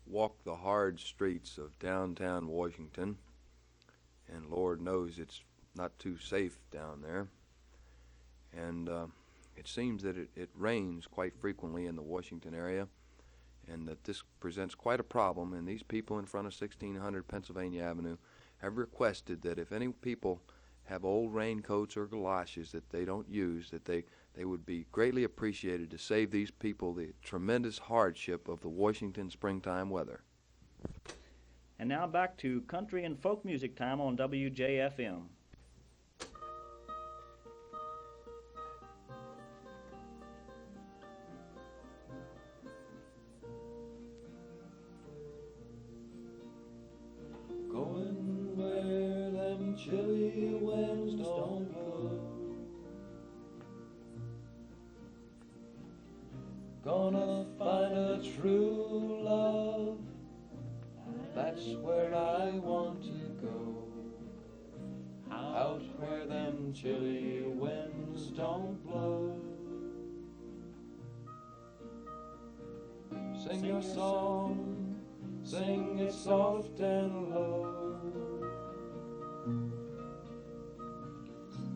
walked the hard streets of downtown Washington, and Lord knows it's not too safe down there. And it seems that it rains quite frequently in the Washington area, and that this presents quite a problem. And these people in front of 1600 Pennsylvania Avenue have requested that if any people have old raincoats or galoshes that they don't use, that they would be greatly appreciated to save these people the tremendous hardship of the Washington springtime weather. And now back to country and folk music time on WJFM. Going where them chilly winds don't blow. Gonna find a true love. That's where I want to go. Out where them chilly winds don't blow. Sing your song, sing it soft and low.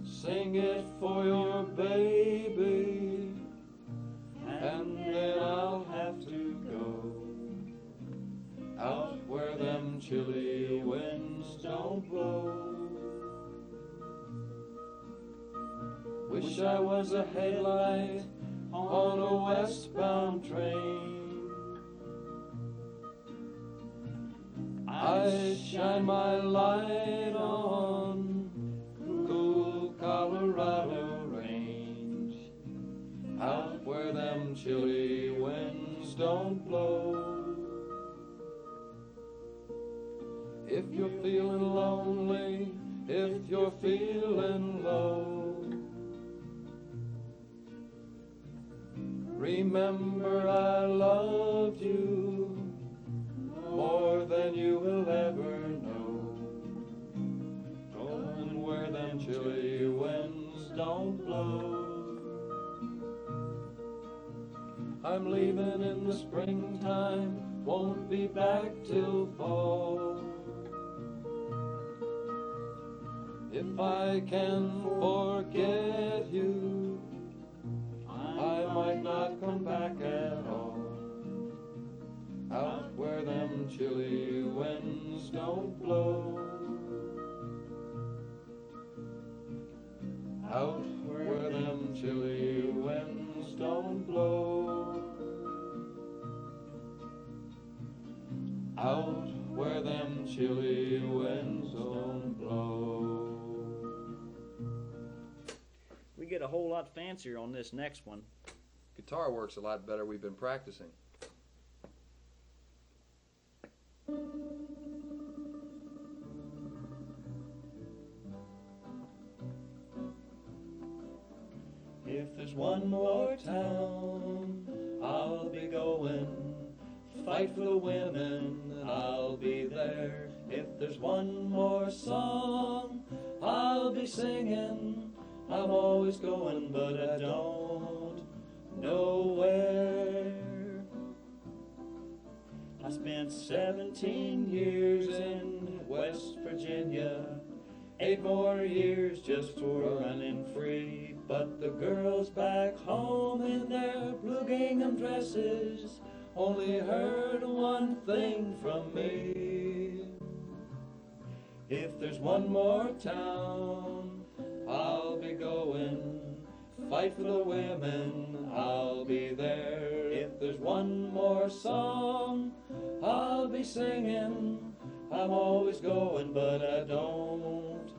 Sing it for your baby, and then I'll have to go. Out where them chilly winds don't blow. Wish I was a headlight on a westbound train. I shine my light on cool Colorado range. Out where them chilly winds don't blow. If you're feeling lonely, if you're feeling low, remember I loved you more than you will ever know. Going where them chilly winds don't blow. I'm leaving in the springtime, won't be back till fall. If I can forget you, I might not come back at all. Out where them chilly winds don't blow. Out where them chilly winds don't blow. Out where them chilly winds don't blow. We get a whole lot fancier on this next one. Guitar works a lot better. We've been practicing. If there's one more town, I'll be going. Fight for the women, I'll be there. If there's one more song, I'll be singing. I'm always going, but I don't know where. I spent 17 years in West Virginia, 8 more years just for running free. But the girls back home in their blue gingham dresses only heard one thing from me. If there's one more town, I'll be going. Fight for the women, I'll be there. If there's one more song, I'll be singing. I'm always going, but I don't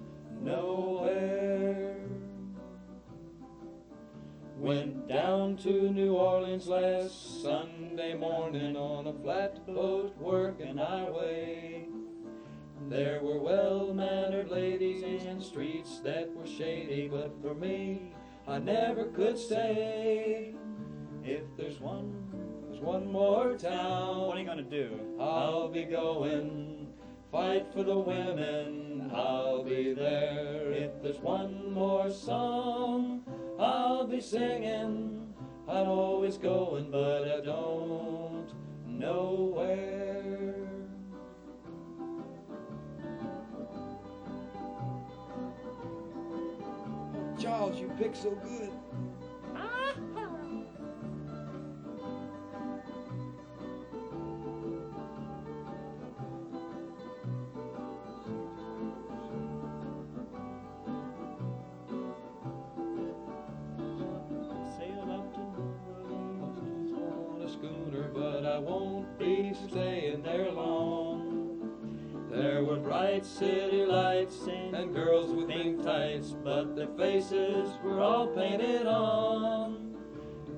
know where. Went down to New Orleans last Sunday morning on a flatboat working our way. There were well-mannered ladies in streets that were shady, but for me, I never could stay. If there's one more town, What are you going to do? I'll be going. Fight for the women, I'll be there. If there's one more song, I'll be singing. I'm always going, but I don't nowhere. Charles, you pick so good. Sail up to New Orleans. On a schooner, but I won't be staying there long. There were bright city lights and girls with pink tights, but their faces were all painted on.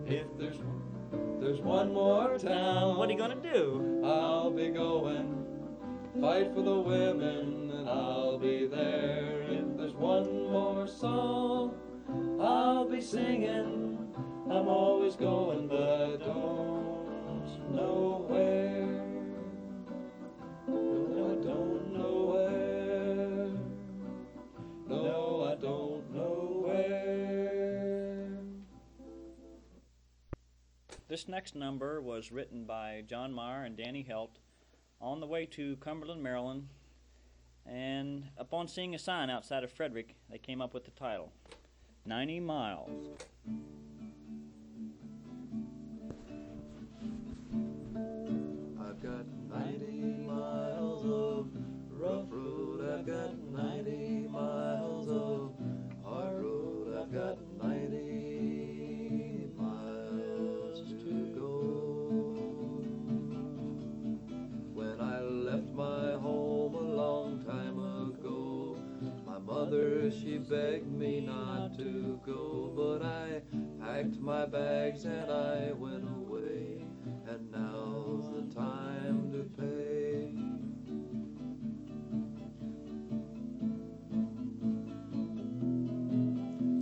If there's one more town, What are you gonna do? I'll be going. Fight for the women, and I'll be there. If there's one more song, I'll be singing. I'm always going, but I don't know where. No, I don't know where. No, I don't know where. This next number was written by John Myhre and Danny Helt on the way to Cumberland, Maryland, and upon seeing a sign outside of Frederick, they came up with the title, 90 Miles. I've got 90 miles of rough road. I've got 90 miles of hard road. I've got 90 miles to go. When I left my home a long time ago, my mother, she begged me not to go, but I packed my bags and I went away, and now's the time to pay.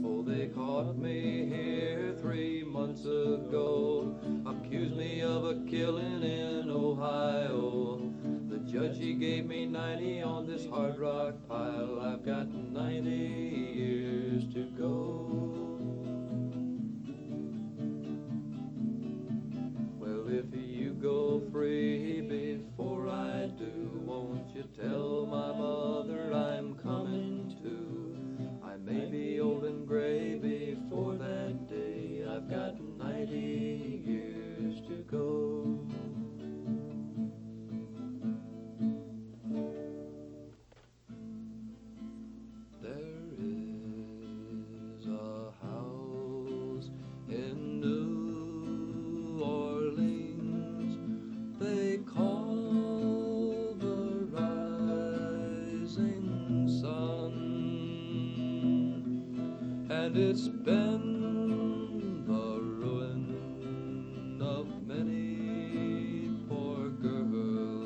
Oh, they caught me here 3 months ago, accused me of a killing in Ohio. The judge, he gave me 90 on this hard rock pile. I've got 90 years to go. Well, if you go free before I do, won't you tell my mother I'm coming too? I may be old and gray before that day. I've got 90 years to go. There is a house in New Orleans they call the Rising Sun, and it's been the ruin of many poor girl,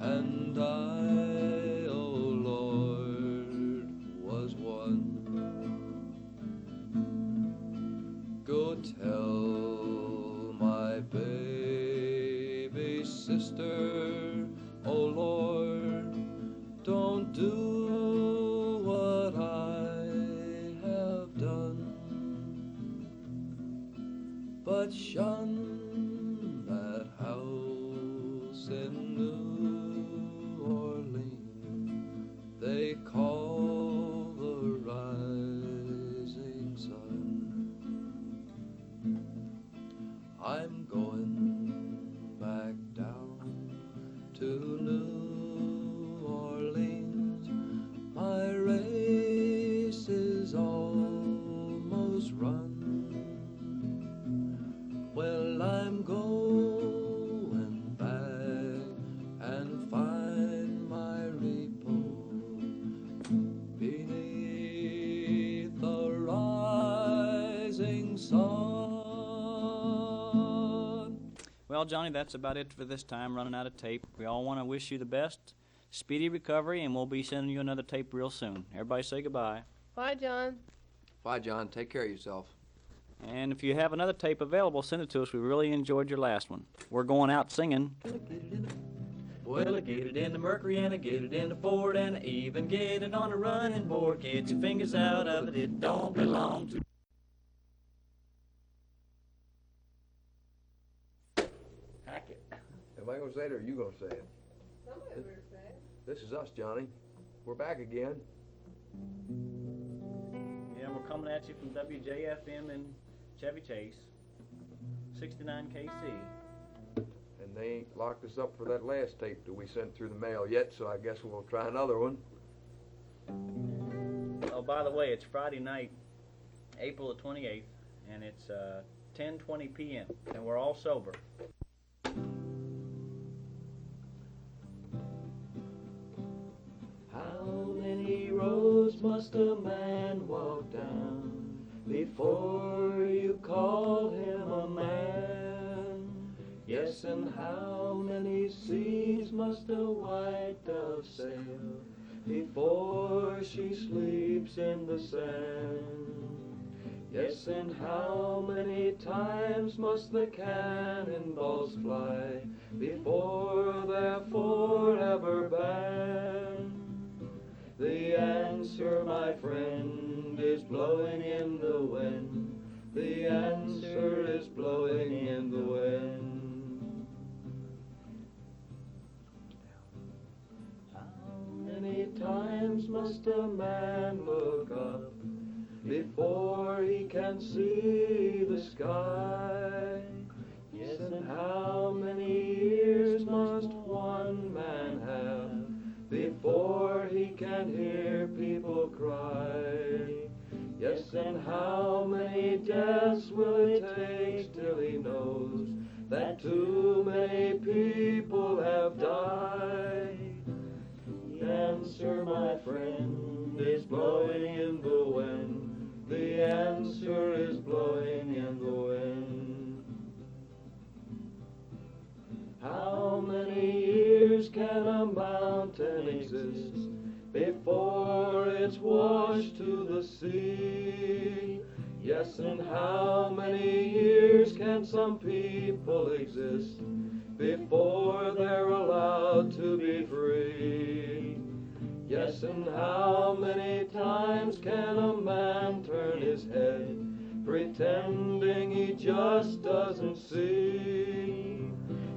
and I, oh Lord, was one. Go tell my baby sister, oh Lord, don't do what I have done, but shun that house in New Orleans they call the Rising Sun. I'm going back down to New Orleans. My race is almost run. Well, I'm going back and find my repo beneath the rising sun. Well, Johnny, that's about it for this time, running out of tape. We all want to wish you the best, speedy recovery, and we'll be sending you another tape real soon. Everybody say goodbye. Bye, John. Bye, John. Take care of yourself. And if you have another tape available, send it to us. We really enjoyed your last one. We're going out singing. Well, I get it in the Mercury and I get it in the Ford and I even get it on a running board. Get your fingers out of it, it don't belong to Hack it. Am I going to say it or are you going to say it? Somebody better say it. This is us, Johnny. We're back again. Yeah, we're coming at you from WJFM in Chevy Chase, 69 KC. And they ain't locked us up for that last tape that we sent through the mail yet, so I guess we'll try another one. Oh, by the way, it's Friday night, April the 28th, and it's 10:20 p.m., and we're all sober. How many roads must a man walk down before you call him a man? Yes, and how many seas must a white dove sail before she sleeps in the sand? Yes, and how many times must the cannonballs fly before they're forever banned? The answer, my friend, is blowing in the wind. The answer is blowing in the wind. How many times must a man look up before he can see the sky? Yes, and how many years must one man have before he can hear people cry? Yes, and how many deaths will it take till he knows that too many people have died? The answer, my friend, is blowing in the wind. The answer is blowing in the wind. How many years can a mountain exist before it's washed to the sea? Yes, and how many years can some people exist before they're allowed to be free? Yes, and how many times can a man turn his head, pretending he just doesn't see?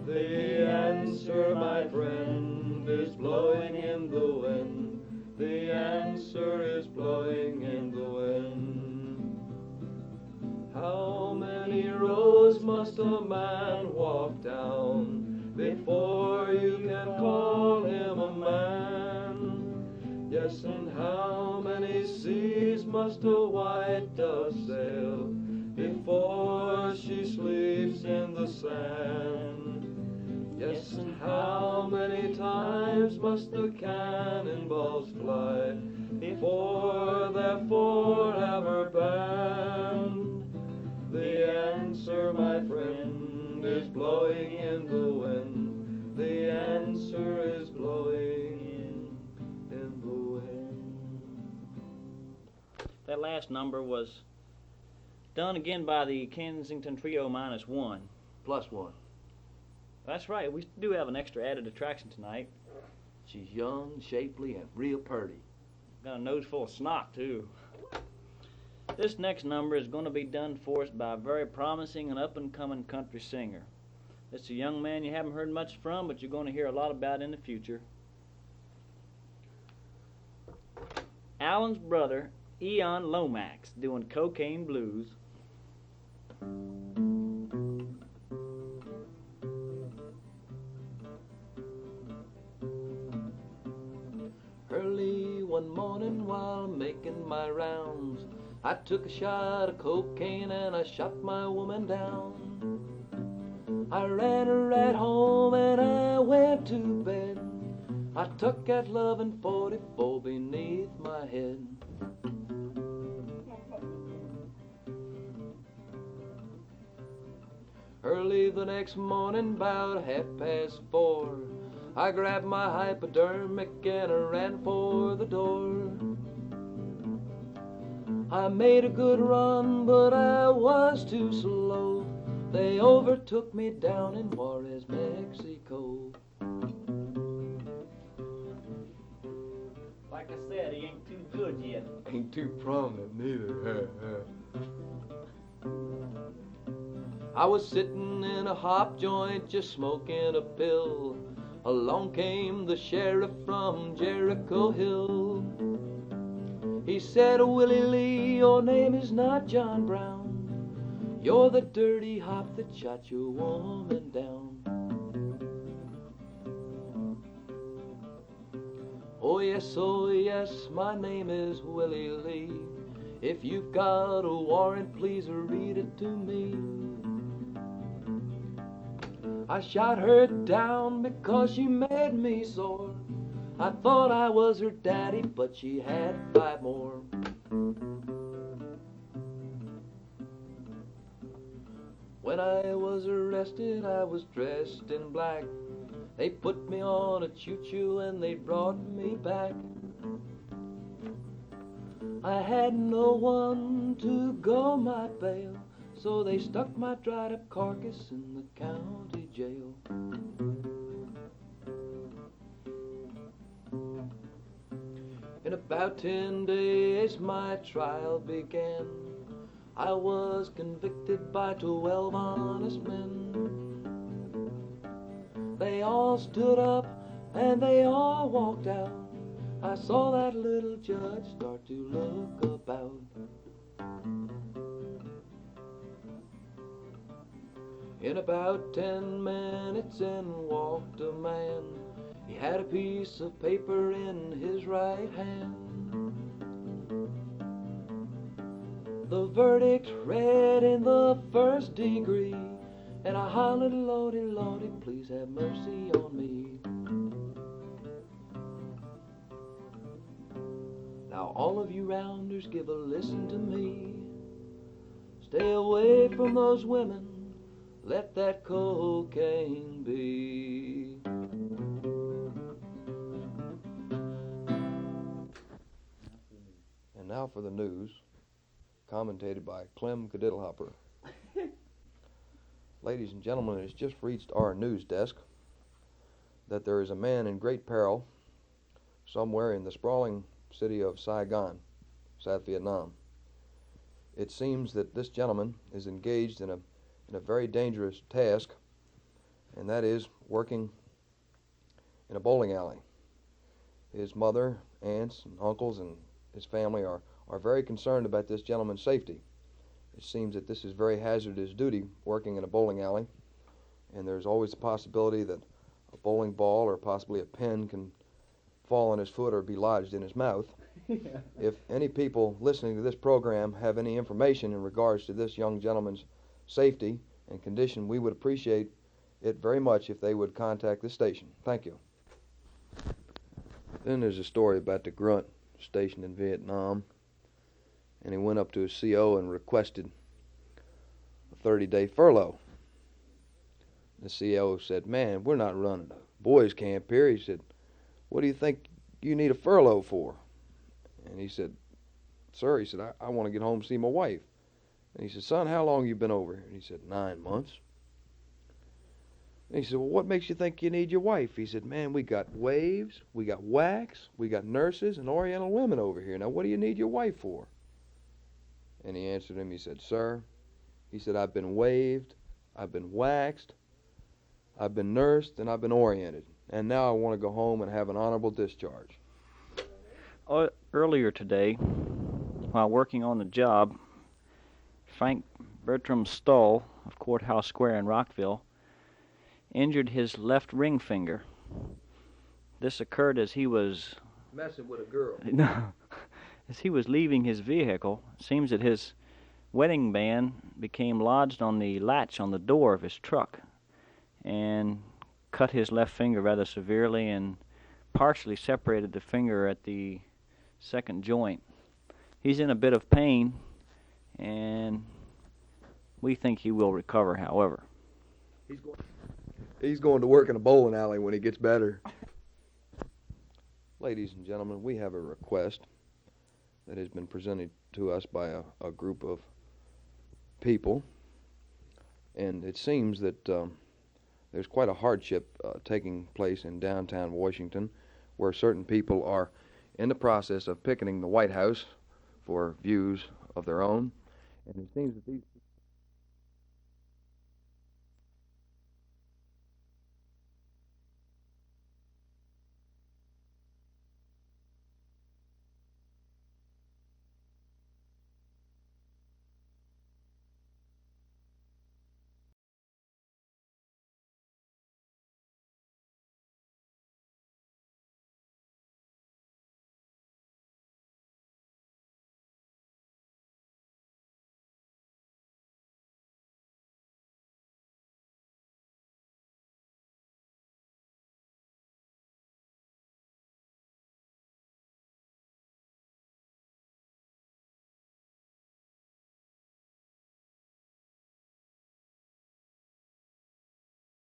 The answer, my friend, is blowing in the wind. The answer is blowing in the wind. How many roads must a man walk down before you can call him a man? Yes, and how many seas must a white dove sail before she sleeps in the sand? Yes, and how many times must the cannonballs fly before they're forever banned? The answer, my friend, is blowing in the wind. The answer is blowing in the wind. That last number was done again by the Kensington Trio -1. +1. That's right, we do have an extra added attraction tonight. She's young, shapely, and real purty. Got a nose full of snot, too. This next number is going to be done for us by a very promising and up-and-coming country singer. It's a young man you haven't heard much from, but you're going to hear a lot about in the future. Alan's brother, Eon Lomax, doing Cocaine Blues. Early one morning while making my rounds, I took a shot of cocaine and I shot my woman down. I ran her right home and I went to bed. I took that loving 44 beneath my head. Early the next morning, about 4:30, I grabbed my hypodermic and I ran for the door. I made a good run, but I was too slow. They overtook me down in Juarez, Mexico. Like I said, he ain't too good yet. Ain't too prominent neither. I was sitting in a hop joint just smoking a pill. Along came the sheriff from Jericho Hill. He said, Willie Lee, your name is not John Brown. You're the dirty hop that shot your woman down. Oh yes, my name is Willie Lee. If you've got a warrant, please read it to me. I shot her down because she made me sore. I thought I was her daddy, but she had 5 more. When I was arrested, I was dressed in black. They put me on a choo-choo and they brought me back. I had no one to go my bail, so they stuck my dried up carcass in the county jail. In about 10 days my trial began. I was convicted by 12 honest men. They all stood up and they all walked out. I saw that little judge start to look about. In about 10 minutes in walked a man. He had a piece of paper in his right hand. The verdict read in the first degree, and I hollered, Lordy, Lordy, please have mercy on me. Now all of you rounders give a listen to me. Stay away from those women, let that cocaine be. And now for the news, commentated by Clem Cadiddlehopper. Ladies and gentlemen, it has just reached our news desk that there is a man in great peril somewhere in the sprawling city of Saigon, South Vietnam. It seems that this gentleman is engaged in a very dangerous task, and that is working in a bowling alley. His mother, aunts, and uncles, and his family are very concerned about this gentleman's safety. It seems that this is very hazardous duty, working in a bowling alley, and there's always the possibility that a bowling ball or possibly a pin can fall on his foot or be lodged in his mouth. Yeah. If any people listening to this program have any information in regards to this young gentleman's safety and condition, we would appreciate it very much if they would contact this station. Thank you. Then there's a story about the grunt stationed in Vietnam, and he went up to his CO and requested a 30-day furlough. The CO said, man, we're not running a boys camp here. He said, what do you think you need a furlough for? And he said, sir, he said, I want to get home and see my wife. And he said, son, how long you been over here? And he said, 9 months. And he said, well, what makes you think you need your wife? He said, man, we got waves, we got wax, we got nurses and Oriental women over here. Now, what do you need your wife for? And he answered him, he said, sir, he said, I've been waved, I've been waxed, I've been nursed, and I've been oriented. And now I want to go home and have an honorable discharge. Earlier today, while working on the job, Frank Bertram Stoll of Courthouse Square in Rockville injured his left ring finger. This occurred as he was messing with a girl. No, as he was leaving his vehicle. It seems that his wedding band became lodged on the latch on the door of his truck and cut his left finger rather severely and partially separated the finger at the second joint. He's in a bit of pain, and we think he will recover, however. He's going to work in a bowling alley when he gets better. Ladies and gentlemen, we have a request that has been presented to us by a group of people, and it seems that there's quite a hardship taking place in downtown Washington, where certain people are in the process of picketing the White House for views of their own, and it seems that these